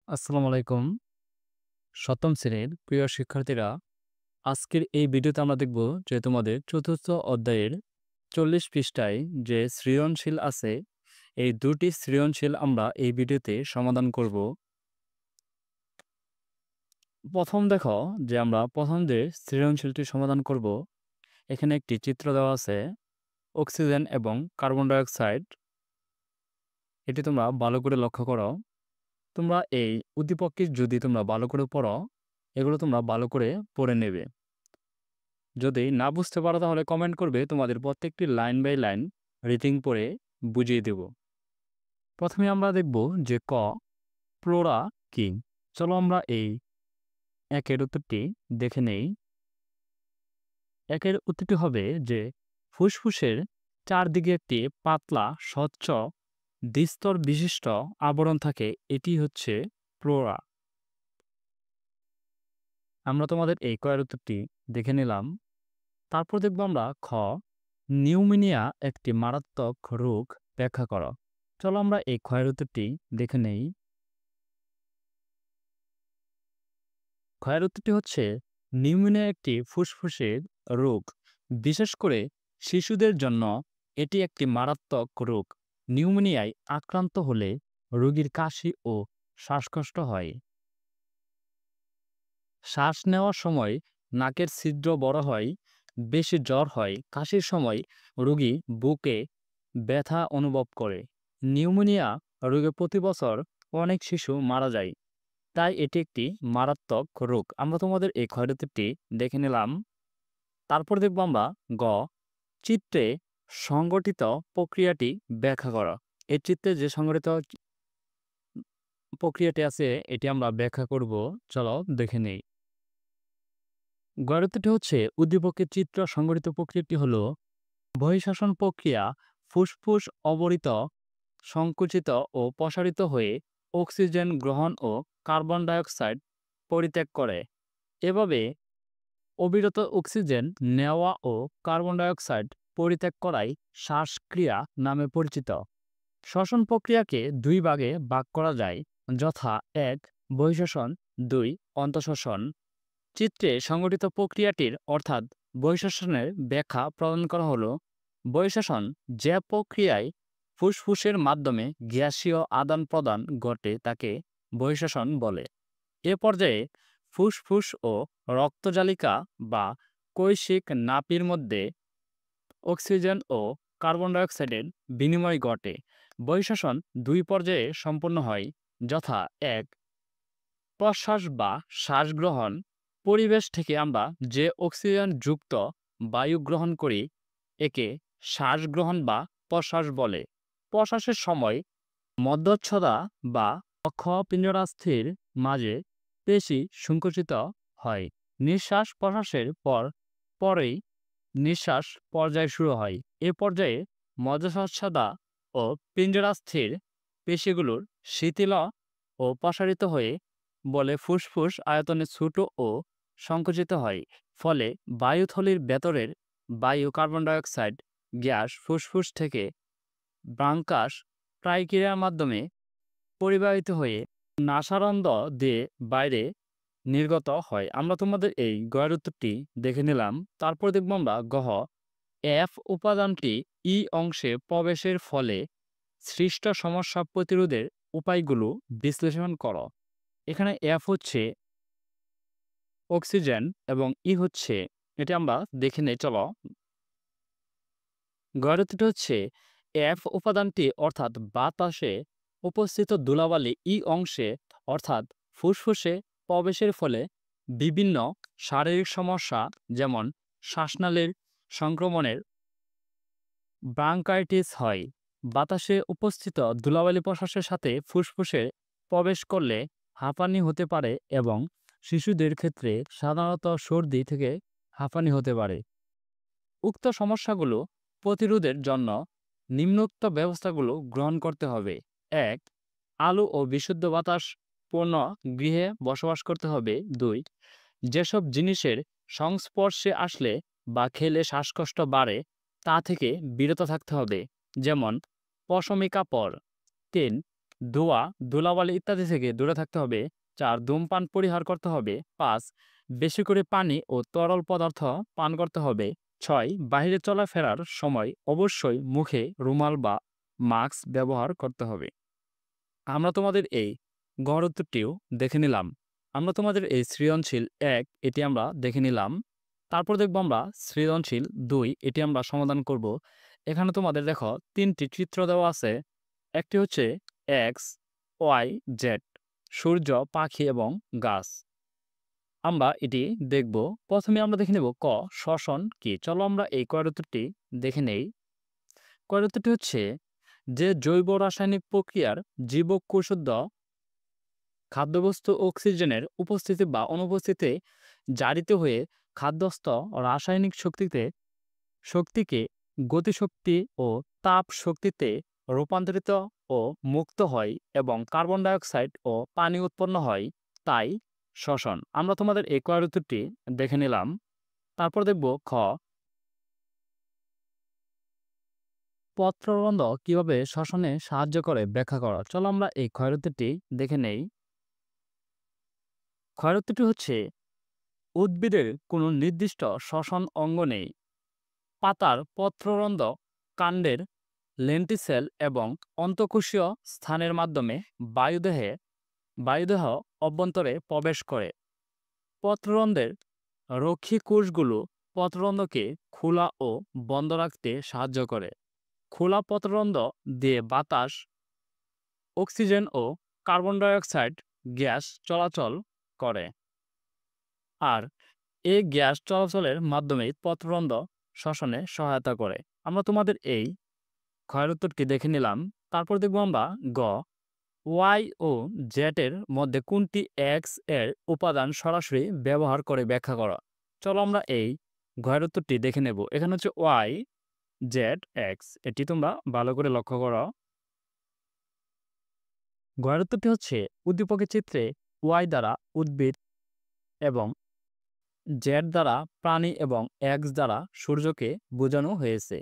আসসালামু আলাইকুম। ৭ম শ্রেণীর প্রিয় শিক্ষার্থীরা, আজকের এই ভিডিওতে আমরা দেখব যে তোমাদের ৪র্থ অধ্যায়ের ৪০ পৃষ্ঠায় যে সৃজনশীল আছে, এই ২টি সৃজনশীল আমরা এই ভিডিওতে সমাধান করব। প্রথম দেখো যে আমরা প্রথম যে সৃজনশীলটি সমাধান করব, এখানে একটি চিত্র দেওয়া আছে অক্সিজেন এবং কার্বন ডাই অক্সাইড। এটি তোমরা ভালো করে লক্ষ্য করো। তোমরা এই উদ্দীপকটি যদি তোমরা ভালো করে পড়ো, এগুলো তোমরা ভালো করে পড়ে নেবে। যদি না বুঝতে পারো তাহলে কমেন্ট করবে, তোমাদের প্রত্যেকটি লাইন বাই লাইন রিডিং পড়ে বুঝিয়ে দেব। প্রথমে আমরা দেখব যে ফ্লোরা কি। চলো আমরা এই একের উত্তরটি দেখে নেই। একের উত্তরটি হবে যে ফুসফুসের চারদিকে একটি পাতলা স্বচ্ছ দ্বিস্তর বিশিষ্ট আবরণ থাকে, এটি হচ্ছে ফ্লোরা। আমরা তোমাদের এই কয়ের উত্তরটি দেখে নিলাম। তারপর দেখব আমরা নিউমোনিয়া একটি মারাত্মক রোগ, ব্যাখ্যা করো। চলো আমরা এই ক্ষয়ের উত্তরটি দেখে নেই। ক্ষয়ের উত্তরটি হচ্ছে নিউমোনিয়া একটি ফুসফুসের রোগ, বিশেষ করে শিশুদের জন্য এটি একটি মারাত্মক রোগ। নিউমোনিয়ায় আক্রান্ত হলে রোগীর কাশি ও শ্বাসকষ্ট হয়, শ্বাস নেওয়ার সময় নাকের ছিদ্র বড় হয়, বেশি জ্বর হয়, কাশির সময় রোগী বুকে ব্যথা অনুভব করে। নিউমোনিয়া রোগে প্রতি বছর অনেক শিশু মারা যায়, তাই এটি একটি মারাত্মক রোগ। আমরা তোমাদের এই ক্ষয়ক্ষতিটি দেখে নিলাম। তারপর দেখব আমরা চিত্রে সংগঠিত প্রক্রিয়াটি ব্যাখ্যা করা। এই চিত্রে যে সংগঠিত প্রক্রিয়াটি আছে এটি আমরা ব্যাখ্যা করব। চলো দেখে নেই। গড়াতিটি হচ্ছে উদ্দীপকের চিত্র সংগঠিত প্রক্রিয়াটি হলো বহিঃশ্বাসন প্রক্রিয়া। ফুসফুস অবরিত সংকুচিত ও প্রসারিত হয়ে অক্সিজেন গ্রহণ ও কার্বন ডাইঅক্সাইড পরিত্যাগ করে। এভাবে অবিরত অক্সিজেন নেওয়া ও কার্বন ডাইঅক্সাইড পরিত্যাগ করাই শ্বাসক্রিয়া নামে পরিচিত। শ্বসন প্রক্রিয়াকে দুই ভাগে ভাগ করা যায়, যথা ১ বহিঃশ্বাসন, ২ অন্তঃশ্বাসন। চিত্রে সংগঠিত প্রক্রিয়াটির অর্থাৎ বহিঃশ্বাসনের ব্যাখ্যা প্রদান করা হলো। বহিঃশ্বাসন যে প্রক্রিয়ায় ফুসফুসের মাধ্যমে গ্যাসীয় আদান প্রদান ঘটে তাকে বহিঃশ্বাসন বলে। এ পর্যায়ে ফুসফুস ও রক্তজালিকা বা কৈশিক নাপির মধ্যে অক্সিজেন ও কার্বন ডাইঅক্সাইডের বিনিময় ঘটে। বহিঃশ্বাসন দুই পর্যায়ে সম্পন্ন হয়, যথা ১ প্রশ্বাস বা শ্বাসগ্রহণ। পরিবেশ থেকে আমরা যে অক্সিজেন যুক্ত বায়ু গ্রহণ করি একে শ্বাসগ্রহণ বা প্রশ্বাস বলে। প্রশ্বাসের সময় মধ্যচ্ছদা বা অক্ষপিণ্ডরাস্থির মাঝে পেশি সংকুচিত হয়। নিঃশ্বাস প্রশ্বাসের পরেই নিঃশ্বাস পর্যায় শুরু হয়। এ পর্যায়ে মধ্যচ্ছদা ও পিণ্ডরাস্থির পেশিগুলোর শিথিল ও প্রসারিত হয়ে বলে ফুসফুস আয়তনে ছোট ও সংকুচিত হয়। ফলে বায়ুথলির ভেতরের বায়ু কার্বন ডাইঅক্সাইড গ্যাস ফুসফুস থেকে ব্রাঙ্কাস ট্রাইকিয়ার মাধ্যমে পরিবাহিত হয়ে নাসারন্ধ্র দিয়ে বাইরে নির্গত হয়। আমরা তোমাদের এই গয়ের উত্তরটি দেখে নিলাম। তারপর দেখব আমরা এফ উপাদানটি ই অংশে প্রবেশের ফলে সৃষ্ট সমস্যা প্রতিরোধের উপায়গুলো বিশ্লেষণ করো। এখানে এফ হচ্ছে অক্সিজেন এবং ই হচ্ছে, এটি আমরা দেখে নেই। চলো, গড়াতিটি হচ্ছে এফ উপাদানটি অর্থাৎ বাতাসে উপস্থিত ধূলাবালি ই অংশে অর্থাৎ ফুসফুসে প্রবেশের ফলে বিভিন্ন শারীরিক সমস্যা যেমন শ্বাসনালীর সংক্রমণের ব্রঙ্কাইটিস হয়। বাতাসে উপস্থিত ধূলাবালি প্রশ্বাসের সাথে ফুসফুসে প্রবেশ করলে হাঁপানি হতে পারে এবং শিশুদের ক্ষেত্রে সাধারণত সর্দি থেকে হাঁপানি হতে পারে। উক্ত সমস্যাগুলো প্রতিরোধের জন্য নিম্নোক্ত ব্যবস্থাগুলো গ্রহণ করতে হবে। ১ আলো ও বিশুদ্ধ বাতাস পূর্ণ গৃহে বসবাস করতে হবে। ২ যেসব জিনিসের সংস্পর্শে আসলে বা খেলে শ্বাসকষ্ট বাড়ে তা থেকে বিরত থাকতে হবে, যেমন পশমি কাপড়। ৩ ধোঁয়া, ধুলাবালি ইত্যাদি থেকে দূরে থাকতে হবে। ৪. ধূমপান পরিহার করতে হবে। ৫. বেশি করে পানি ও তরল পদার্থ পান করতে হবে। ৬. বাইরে চলাফেরার সময় অবশ্যই মুখে রুমাল বা মাস্ক ব্যবহার করতে হবে। আমরা তোমাদের এই গড় উত্তরটিও দেখে নিলাম। আমরা তোমাদের এই সৃজনশীল ১ এটি আমরা দেখে নিলাম। তারপর দেখব আমরা সৃজনশীল ২ এটি আমরা সমাধান করব। এখানে তোমাদের দেখো ৩টি চিত্র দেওয়া আছে। একটি হচ্ছে এক্স, ওয়াই, জেড, সূর্য, পাখি এবং গাছ। আমরা এটি দেখব। প্রথমে আমরা দেখে নেব ক, শ্বসন কি। চলো আমরা এই কয়ের উত্তরটি দেখে নেই। কয়ের উত্তরটি হচ্ছে যে জৈব রাসায়নিক প্রক্রিয়ার জীবকোষদ্য খাদ্যবস্তু অক্সিজেনের উপস্থিতি বা অনুপস্থিতিতে জারিত হয়ে খাদ্যস্থ রাসায়নিক শক্তিকে গতিশক্তি ও তাপ শক্তিতে রূপান্তরিত ও মুক্ত হয় এবং কার্বন ডাইঅক্সাইড ও পানি উৎপন্ন হয়, তাই শ্বসন। আমরা তোমাদের এই কয়ের উত্তরটি দেখে নিলাম। তারপর দেখব খ, পত্ররন্ধ্র কিভাবে শ্বসনে সাহায্য করে ব্যাখ্যা করো। চলো আমরা এই ক্ষয়ের উত্তরটি দেখে নেই। ক্ষয়ের উত্তরটি হচ্ছে উদ্ভিদের কোনো নির্দিষ্ট শ্বসন অঙ্গ নেই। পাতার পত্ররন্ধ্র কাণ্ডের লেন্টিসেল এবং অন্তঃকোষীয় স্থানের মাধ্যমে বায়ুদেহ অভ্যন্তরে প্রবেশ করে। পত্ররন্ধ্রের রক্ষী কোষগুলো পত্ররন্ধ্রকে খোলা ও বন্ধ রাখতে সাহায্য করে। খোলা পত্ররন্ধ্র দিয়ে বাতাস, অক্সিজেন ও কার্বন ডাইঅক্সাইড গ্যাস চলাচল করে। আর এই গ্যাস চলাচলের মাধ্যমে পত্ররন্ধ্র শ্বসনে সহায়তা করে। আমরা তোমাদের এই ক্ষয়ের উত্তরটি দেখে নিলাম। তারপর দেখব আমরা গ, ওয়াই ও জেড এর মধ্যে কোনটি এক্স এর উপাদান সরাসরি ব্যবহার করে ব্যাখ্যা করা। চলো আমরা এই ঘয়ের উত্তরটি দেখে নেব। এখানে হচ্ছে ওয়াই, জেড, এক্স, এটি তোমরা ভালো করে লক্ষ্য করো। ঘয়ের উত্তরটি হচ্ছে উদ্দীপকের চিত্রে ওয়াই দ্বারা উদ্ভিদ এবং জেড দ্বারা প্রাণী এবং এক্স দ্বারা সূর্যকে বোঝানো হয়েছে।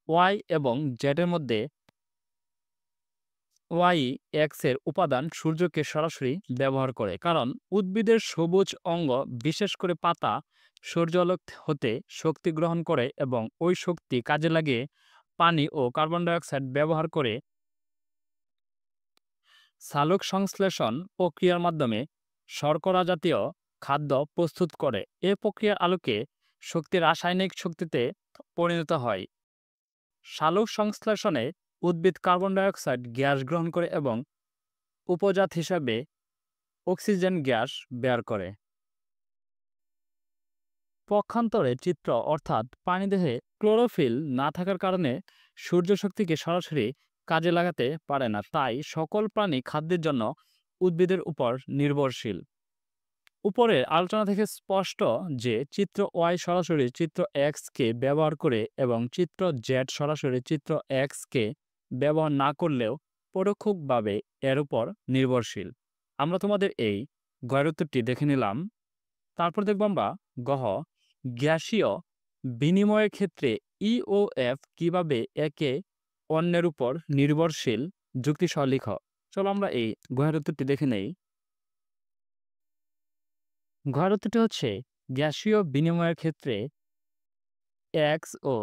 ওয়াই এবং জেড এর মধ্যে ওয়াই এক্স এর উপাদান সূর্যকে সরাসরি ব্যবহার করে, কারণ উদ্ভিদের সবুজ অঙ্গ বিশেষ করে পাতা সূর্যালোক হতে শক্তি গ্রহণ করে এবং ওই শক্তি কাজে লাগিয়ে পানি ও কার্বন ডাইঅক্সাইড ব্যবহার করে সালোক সংশ্লেষণ প্রক্রিয়ার মাধ্যমে শর্করা জাতীয় খাদ্য প্রস্তুত করে। এ প্রক্রিয়ার আলোকে শক্তি রাসায়নিক শক্তিতে পরিণত হয়। সালোক সংশ্লেষণে উদ্ভিদ কার্বন ডাইঅক্সাইড গ্যাস গ্রহণ করে এবং উপজাত হিসাবে অক্সিজেন গ্যাস বের করে। পক্ষান্তরে চিত্র অর্থাৎ প্রাণীদেহে ক্লোরোফিল না থাকার কারণে সূর্য শক্তিকে সরাসরি কাজে লাগাতে পারে না, তাই সকল প্রাণী খাদ্যের জন্য উদ্ভিদের উপর নির্ভরশীল। উপরের আলোচনা থেকে স্পষ্ট যে চিত্র ওয়াই সরাসরি চিত্র এক্স কে ব্যবহার করে এবং চিত্র জেড সরাসরি চিত্র এক্স কে ব্যবহার না করলেও পরোক্ষভাবে এর উপর নির্ভরশীল। আমরা তোমাদের এই গয়ের উত্তরটি দেখে নিলাম। তারপর দেখব আমরা গহ, গ্যাসীয় বিনিময়ের ক্ষেত্রে ই ও এফ কিভাবে একে অন্যের উপর নির্ভরশীল, যুক্তিসহ লিখ। চলো আমরা এই গয়ের উত্তরটি দেখে নেই। গয়ের উত্তরটি হচ্ছে গ্যাসীয় বিনিময়ের ক্ষেত্রে এক্স ও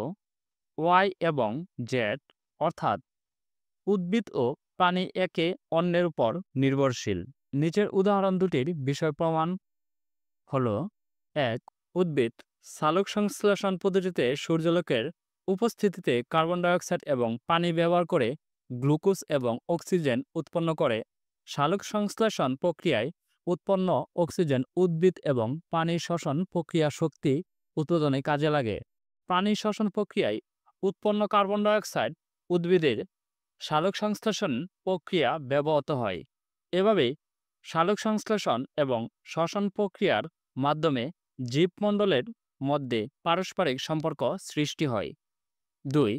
ওয়াই এবং জেড অর্থাৎ উদ্ভিদ ও প্রাণী একে অন্যের উপর নির্ভরশীল। নিচের উদাহরণ দুটির বিষয় প্রমাণ হলো: ১. উদ্ভিদ সালোক সংশ্লেষণ পদ্ধতিতে সূর্যালোকের উপস্থিতিতে কার্বন ডাইঅক্সাইড এবং পানি ব্যবহার করে গ্লুকোজ এবং অক্সিজেন উৎপন্ন করে। সালোক সংশ্লেষণ প্রক্রিয়ায় উৎপন্ন অক্সিজেন উদ্ভিদ এবং পানি শ্বসন প্রক্রিয়া শক্তি উৎপাদনে কাজে লাগে। পানি শ্বসন প্রক্রিয়ায় উৎপন্ন কার্বন ডাইঅক্সাইড উদ্ভিদের সালোক সংশ্লেষণ প্রক্রিয়া ব্যবহৃত হয়। এভাবে সালোক সংশ্লেষণ এবং শ্বসন প্রক্রিয়ার মাধ্যমে জীবমণ্ডলের মধ্যে পারস্পরিক সম্পর্ক সৃষ্টি হয়। ২.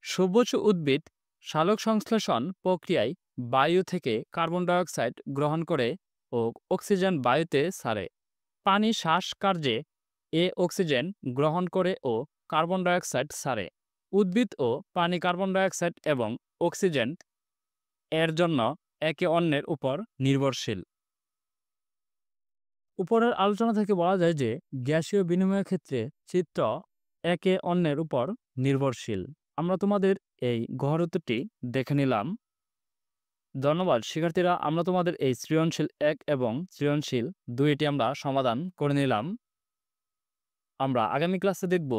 সবুজ উদ্ভিদ সালোক সংশ্লেষণ প্রক্রিয়ায় বায়ু থেকে কার্বন ডাইঅক্সাইড গ্রহণ করে ও অক্সিজেন বায়ুতে ছাড়ে। পানি শ্বাসকার্যে এ অক্সিজেন গ্রহণ করে ও কার্বন ডাইঅক্সাইড ছাড়ে। উদ্ভিদ ও পানি কার্বন ডাইঅক্সাইড এবং অক্সিজেন এর জন্য একে অন্যের উপর নির্ভরশীল। উপরের আলোচনা থেকে বলা যায় যে গ্যাসীয় বিনিময়ের ক্ষেত্রে চিত্র একে অন্যের উপর নির্ভরশীল। আমরা তোমাদের এই গড় উত্তরটি দেখে নিলাম। ধন্যবাদ শিক্ষার্থীরা, আমরা তোমাদের এই সৃজনশীল 1 এবং সৃজনশীল 2 এটি আমরা সমাধান করে নিলাম। আমরা আগামী ক্লাসে দেখব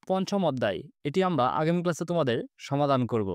পঞ্চম অধ্যায়। এটি আমরা আগামী ক্লাসে তোমাদের সমাধান করব।